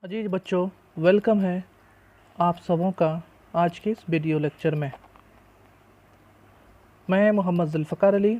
अजीज बच्चों, वेलकम है आप सबों का आज के इस वीडियो लेक्चर में। मैं मोहम्मद जुल्फ़कार अली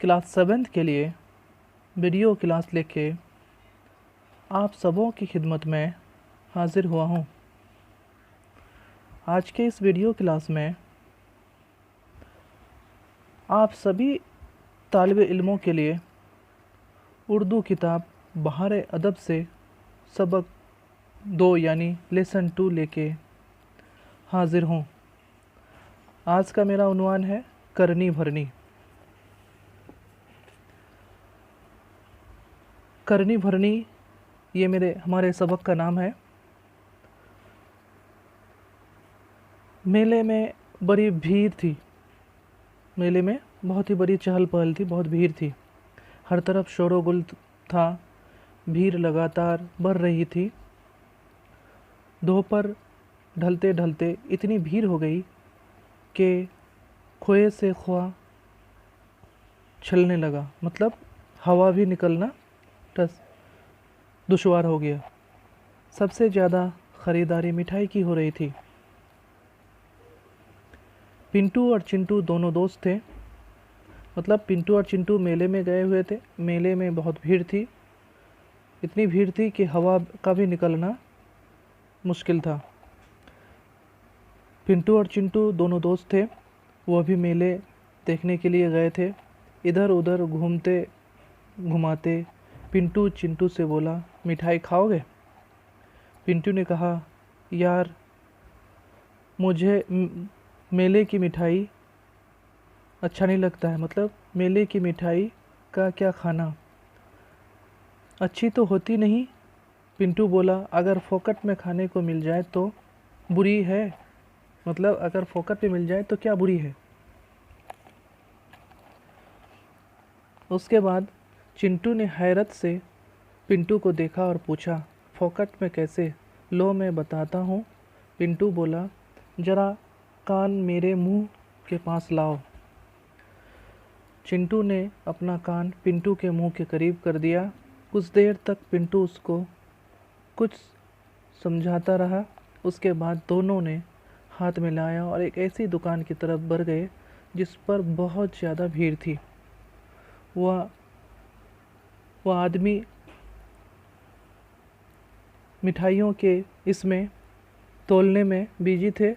क्लास 7th के लिए वीडियो क्लास लेके आप सबों की खिदमत में हाज़िर हुआ हूँ। आज के इस वीडियो क्लास में आप सभी तालिब इल्मों के लिए उर्दू किताब बहार अदब से सबक 2 यानी लेसन 2 लेके हाज़िर हूँ। आज का मेरा उन्वान है करनी भरनी। करनी भरनी ये हमारे सबक का नाम है। मेले में बड़ी भीड़ थी। मेले में बहुत ही बड़ी चहल पहल थी, बहुत भीड़ थी। हर तरफ शोर-ओ-गुल था। भीड़ लगातार बढ़ रही थी। दोपहर ढलते ढलते इतनी भीड़ हो गई कि खोए से खोआ छलने लगा, मतलब हवा भी निकलना दुश्वार हो गया। सबसे ज़्यादा ख़रीदारी मिठाई की हो रही थी। पिंटू और चिंटू दोनों दोस्त थे। मतलब पिंटू और चिंटू मेले में गए हुए थे। मेले में बहुत भीड़ थी। इतनी भीड़ थी कि हवा का भी निकलना मुश्किल था। पिंटू और चिंटू दोनों दोस्त थे। वो भी मेले देखने के लिए गए थे। इधर उधर घूमते घुमाते पिंटू चिंटू से बोला, मिठाई खाओगे? पिंटू ने कहा, यार मुझे मेले की मिठाई अच्छा नहीं लगता है। मतलब मेले की मिठाई का क्या खाना, अच्छी तो होती नहीं। पिंटू बोला, अगर फोकट में खाने को मिल जाए तो बुरी है। मतलब अगर फोकट में मिल जाए तो क्या बुरी है। उसके बाद चिंटू ने हैरत से पिंटू को देखा और पूछा, फोकट में कैसे? लो मैं बताता हूँ। पिंटू बोला, ज़रा कान मेरे मुंह के पास लाओ। चिंटू ने अपना कान पिंटू के मुंह के करीब कर दिया। कुछ देर तक पिंटू उसको कुछ समझाता रहा। उसके बाद दोनों ने हाथ मिलाया और एक ऐसी दुकान की तरफ बढ़ गए जिस पर बहुत ज़्यादा भीड़ थी। वह आदमी मिठाइयों के इसमें तोलने में बिजी थे,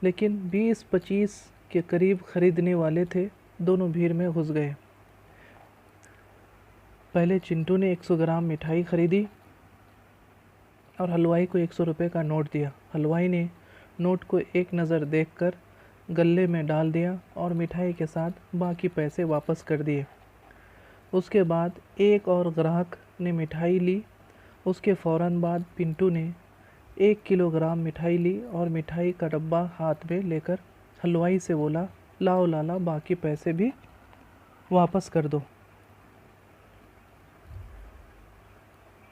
लेकिन 20-25 के करीब ख़रीदने वाले थे। दोनों भीड़ में घुस गए। पहले चिंटू ने 100 ग्राम मिठाई ख़रीदी और हलवाई को 100 रुपये का नोट दिया। हलवाई ने नोट को एक नज़र देखकर गल्ले में डाल दिया और मिठाई के साथ बाकी पैसे वापस कर दिए। उसके बाद एक और ग्राहक ने मिठाई ली। उसके फ़ौरन बाद पिंटू ने 1 किलोग्राम मिठाई ली और मिठाई का डब्बा हाथ में लेकर हलवाई से बोला, लाओ लाला, बाकी पैसे भी वापस कर दो।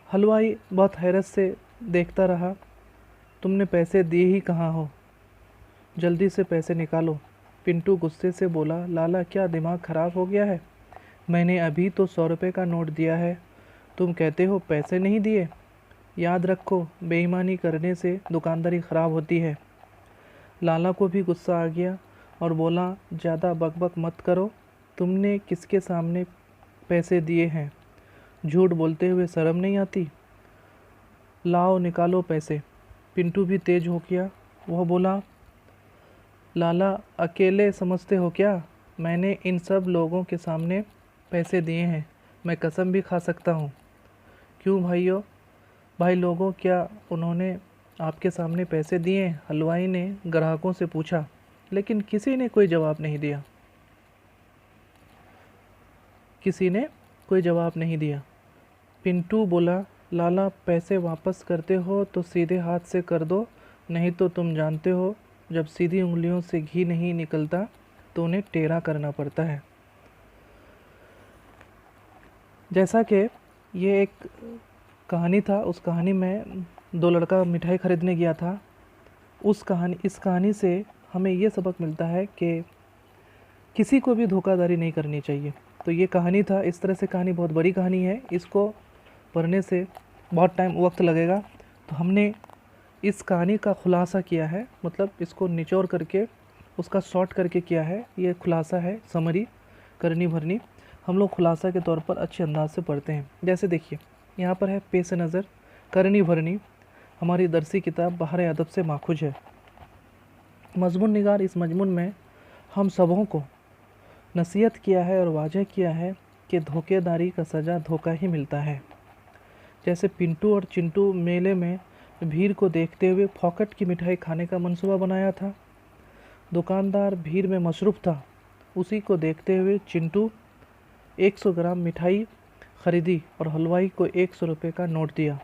हलवाई बहुत हैरत से देखता रहा। तुमने पैसे दिए ही कहाँ हो? जल्दी से पैसे निकालो। पिंटू गुस्से से बोला, लाला क्या दिमाग ख़राब हो गया है? मैंने अभी तो 100 रुपये का नोट दिया है, तुम कहते हो पैसे नहीं दिए। याद रखो, बेईमानी करने से दुकानदारी ख़राब होती है। लाला को भी गुस्सा आ गया और बोला, ज़्यादा बकबक मत करो। तुमने किसके सामने पैसे दिए हैं? झूठ बोलते हुए शर्म नहीं आती? लाओ निकालो पैसे। पिंटू भी तेज हो गया। वह बोला, लाला अकेले समझते हो क्या? मैंने इन सब लोगों के सामने पैसे दिए हैं। मैं कसम भी खा सकता हूँ। क्यों भाई लोगों, क्या उन्होंने आपके सामने पैसे दिए? हलवाई ने ग्राहकों से पूछा, लेकिन किसी ने कोई जवाब नहीं दिया। किसी ने कोई जवाब नहीं दिया। पिंटू बोला, लाला पैसे वापस करते हो तो सीधे हाथ से कर दो, नहीं तो तुम जानते हो जब सीधी उंगलियों से घी नहीं निकलता तो उन्हें टेढ़ा करना पड़ता है। जैसा कि ये एक कहानी था, उस कहानी में 2 लड़का मिठाई ख़रीदने गया था। इस कहानी से हमें ये सबक मिलता है कि किसी को भी धोखाधड़ी नहीं करनी चाहिए। तो ये कहानी था। इस तरह से कहानी बहुत बड़ी कहानी है। इसको पढ़ने से बहुत टाइम वक्त लगेगा। तो हमने इस कहानी का खुलासा किया है, मतलब इसको निचोड़ करके उसका शॉर्ट करके किया है। ये खुलासा है, समरी, करनी भरनी। हम लोग खुलासा के तौर पर अच्छे अंदाज से पढ़ते हैं। जैसे देखिए यहाँ पर है पेश नज़र, करनी भरनी हमारी दरसी किताब बहार अदब से माखूज है। मजमून निगार, इस मजमून में हम सबों को नसीहत किया है और वाजह किया है कि धोखेदारी का सज़ा धोखा ही मिलता है। जैसे पिंटू और चिंटू मेले में भीड़ को देखते हुए फोकट की मिठाई खाने का मंसूबा बनाया था। दुकानदार भीड़ में मशरूफ़ था। उसी को देखते हुए चिंटू 100 ग्राम मिठाई खरीदी और हलवाई को 100 रुपये का नोट दिया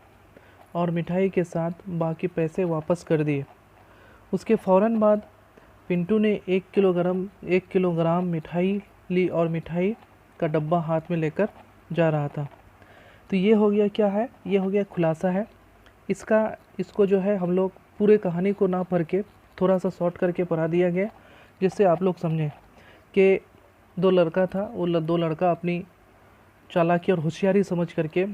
और मिठाई के साथ बाकी पैसे वापस कर दिए। उसके फ़ौरन बाद पिंटू ने 1 किलोग्राम मिठाई ली और मिठाई का डब्बा हाथ में लेकर जा रहा था। तो ये हो गया, क्या है, ये हो गया खुलासा है। इसको जो है हम लोग पूरे कहानी को ना पढ़ के थोड़ा सा शॉर्ट करके पढ़ा दिया गया, जिससे आप लोग समझें कि दो लड़का था, वो दो लड़का अपनी चालाकी और होशियारी समझ करके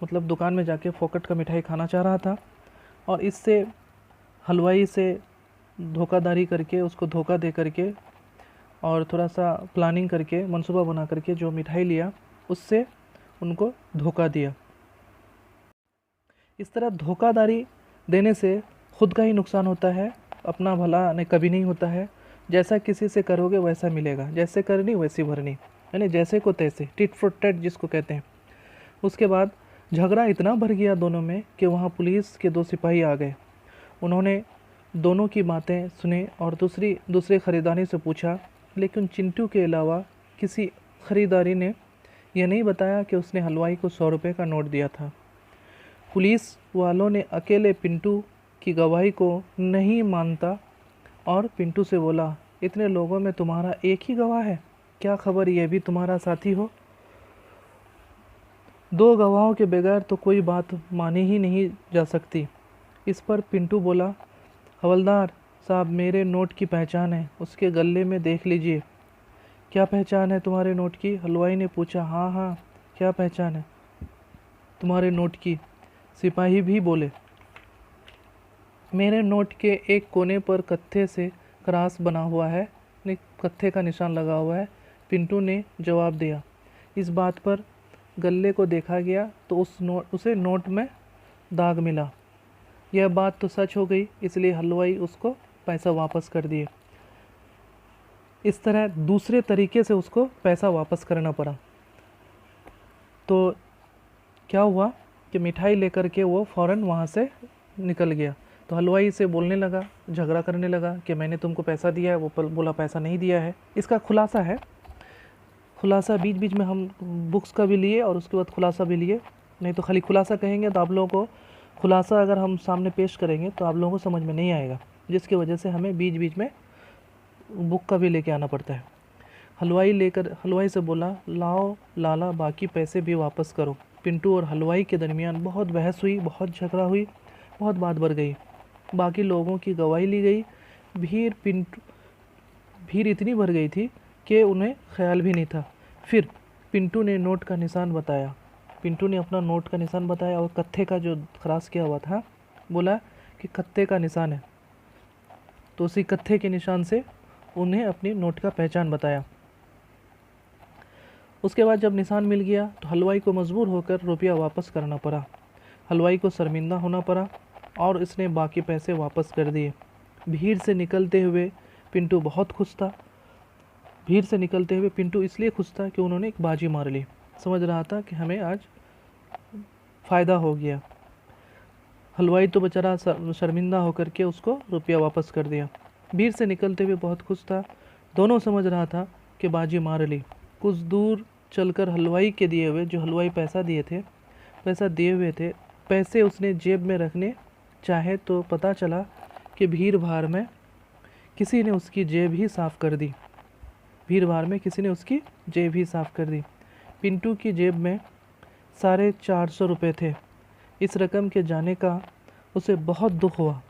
मतलब दुकान में जाके फोकट का मिठाई खाना चाह रहा था और इससे हलवाई से धोखाधड़ी करके, उसको धोखा दे करके और थोड़ा सा प्लानिंग करके, मंसूबा बना करके जो मिठाई लिया उससे उनको धोखा दिया। इस तरह धोखाधड़ी देने से खुद का ही नुकसान होता है, अपना भला ने कभी नहीं होता है। जैसा किसी से करोगे वैसा मिलेगा, जैसे करनी वैसी भरनी, यानी जैसे को तैसे, टिट फॉर टैट जिसको कहते हैं। उसके बाद झगड़ा इतना भर गया दोनों में कि वहाँ पुलिस के 2 सिपाही आ गए। उन्होंने दोनों की बातें सुने और दूसरे ख़रीदारी से पूछा, लेकिन चिंटू के अलावा किसी ख़रीदारी ने यह नहीं बताया कि उसने हलवाई को 100 रुपये का नोट दिया था। पुलिस वालों ने अकेले पिंटू की गवाही को नहीं मानता और पिंटू से बोला, इतने लोगों में तुम्हारा एक ही गवाह है, क्या खबर यह भी तुम्हारा साथी हो? 2 गवाहों के बगैर तो कोई बात मानी ही नहीं जा सकती। इस पर पिंटू बोला, हवलदार साहब, मेरे नोट की पहचान है, उसके गले में देख लीजिए। क्या पहचान है तुम्हारे नोट की? हलवाई ने पूछा। हाँ हाँ, क्या पहचान है तुम्हारे नोट की? सिपाही भी बोले। मेरे नोट के एक कोने पर कत्थे से क्रॉस बना हुआ है, कत्थे का निशान लगा हुआ है, पिंटू ने जवाब दिया। इस बात पर गले को देखा गया तो उसे नोट में दाग मिला। यह बात तो सच हो गई, इसलिए हलवाई उसको पैसा वापस कर दिए। इस तरह दूसरे तरीके से उसको पैसा वापस करना पड़ा। तो क्या हुआ कि मिठाई लेकर के वो फ़ौरन वहाँ से निकल गया। तो हलवाई से बोलने लगा, झगड़ा करने लगा कि मैंने तुमको पैसा दिया है। वो बोला पैसा नहीं दिया है। इसका खुलासा है। खुलासा बीच बीच में हम बुक्स का भी लिए और उसके बाद खुलासा भी लिए, नहीं तो खाली खुलासा कहेंगे तो आप लोगों को, खुलासा अगर हम सामने पेश करेंगे तो आप लोगों को समझ में नहीं आएगा, जिसकी वजह से हमें बीच बीच में बुक का भी लेके आना पड़ता है। हलवाई से बोला, लाओ लाला, बाकी पैसे भी वापस करो। पिंटू और हलवाई के दरमियान बहुत बहस हुई, बहुत झगड़ा हुई, बहुत बात बढ़ गई। बाकी लोगों की गवाही ली गई। भीड़ इतनी भर गई थी कि उन्हें ख्याल भी नहीं था। फिर पिंटू ने नोट का निशान बताया। पिंटू ने अपना नोट का निशान बताया और कत्थे का जो क्रॉस किया हुआ था, बोला कि कत्थे का निशान है। तो उसी कत्थे के निशान से उन्हें अपनी नोट का पहचान बताया। उसके बाद जब निशान मिल गया तो हलवाई को मजबूर होकर रुपया वापस करना पड़ा। हलवाई को शर्मिंदा होना पड़ा और इसने बाकी पैसे वापस कर दिए। भीड़ से निकलते हुए पिंटू बहुत खुश था। भीड़ से निकलते हुए पिंटू इसलिए खुश था कि उन्होंने एक बाजी मार ली। समझ रहा था कि हमें आज फ़ायदा हो गया। हलवाई तो बेचारा शर्मिंदा होकर के उसको रुपया वापस कर दिया। भीड़ से निकलते हुए बहुत खुश था। दोनों समझ रहा था कि बाजी मार ली। कुछ दूर चलकर हलवाई के दिए हुए, जो हलवाई पैसा दिए हुए थे, पैसे उसने जेब में रखने चाहे तो पता चला कि भीड़ भाड़ में किसी ने उसकी जेब ही साफ़ कर दी। पिंटू की जेब में 450 रुपये थे। इस रकम के जाने का उसे बहुत दुख हुआ।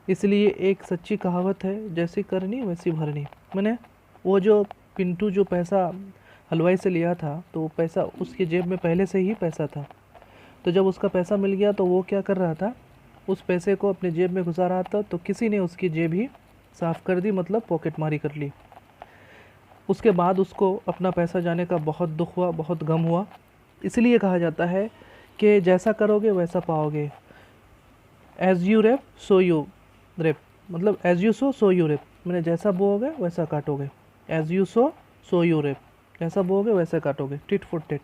इसलिए एक सच्ची कहावत है, जैसी करनी वैसी भरनी। मैंने वो जो पिंटू पैसा हलवाई से लिया था, तो वो पैसा उसकी जेब में पहले से ही पैसा था। तो तो जब उसका पैसा मिल गया तो वो क्या कर रहा था, उस पैसे को अपने जेब में घुसा रहा था, तो किसी ने उसकी जेब ही साफ़ कर दी, मतलब पॉकेट मारी कर ली। उसके बाद उसको अपना पैसा जाने का बहुत दुख हुआ, बहुत गम हुआ। इसलिए कहा जाता है कि जैसा करोगे वैसा पाओगे। As you reap so you reap, मतलब as you sow you reap, मैंने जैसा बोओगे वैसा काटोगे। As you sow you reap, जैसा बोओगे वैसा काटोगे, टिट फॉर टिट,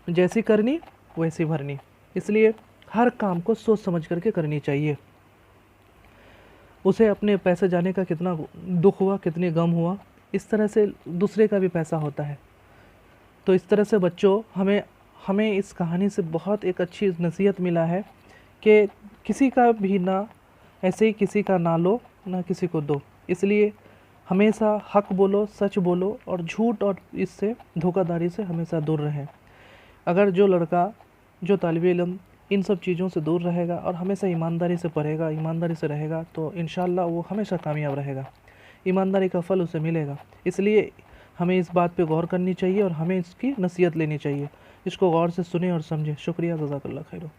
जैसी करनी वैसी भरनी। इसलिए हर काम को सोच समझ करके करनी चाहिए। उसे अपने पैसे जाने का कितना दुख हुआ, कितनी गम हुआ, इस तरह से दूसरे का भी पैसा होता है। तो इस तरह से बच्चों, हमें इस कहानी से बहुत एक अच्छी नसीहत मिला है कि किसी का भी ना ऐसे ही किसी का ना लो, ना किसी को दो। इसलिए हमेशा हक बोलो, सच बोलो, और झूठ और इससे धोखाधड़ी से हमेशा दूर रहें। अगर जो लड़का, जो तालिबे इल्म इन सब चीज़ों से दूर रहेगा और हमेशा ईमानदारी से पढ़ेगा, ईमानदारी से रहेगा, तो इंशाअल्लाह वो हमेशा कामयाब रहेगा, ईमानदारी का फल उसे मिलेगा। इसलिए हमें इस बात पे गौर करनी चाहिए और हमें इसकी नसीहत लेनी चाहिए। इसको गौर से सुने और समझें। शुक्रिया, जज़ाकल्लाह खैर।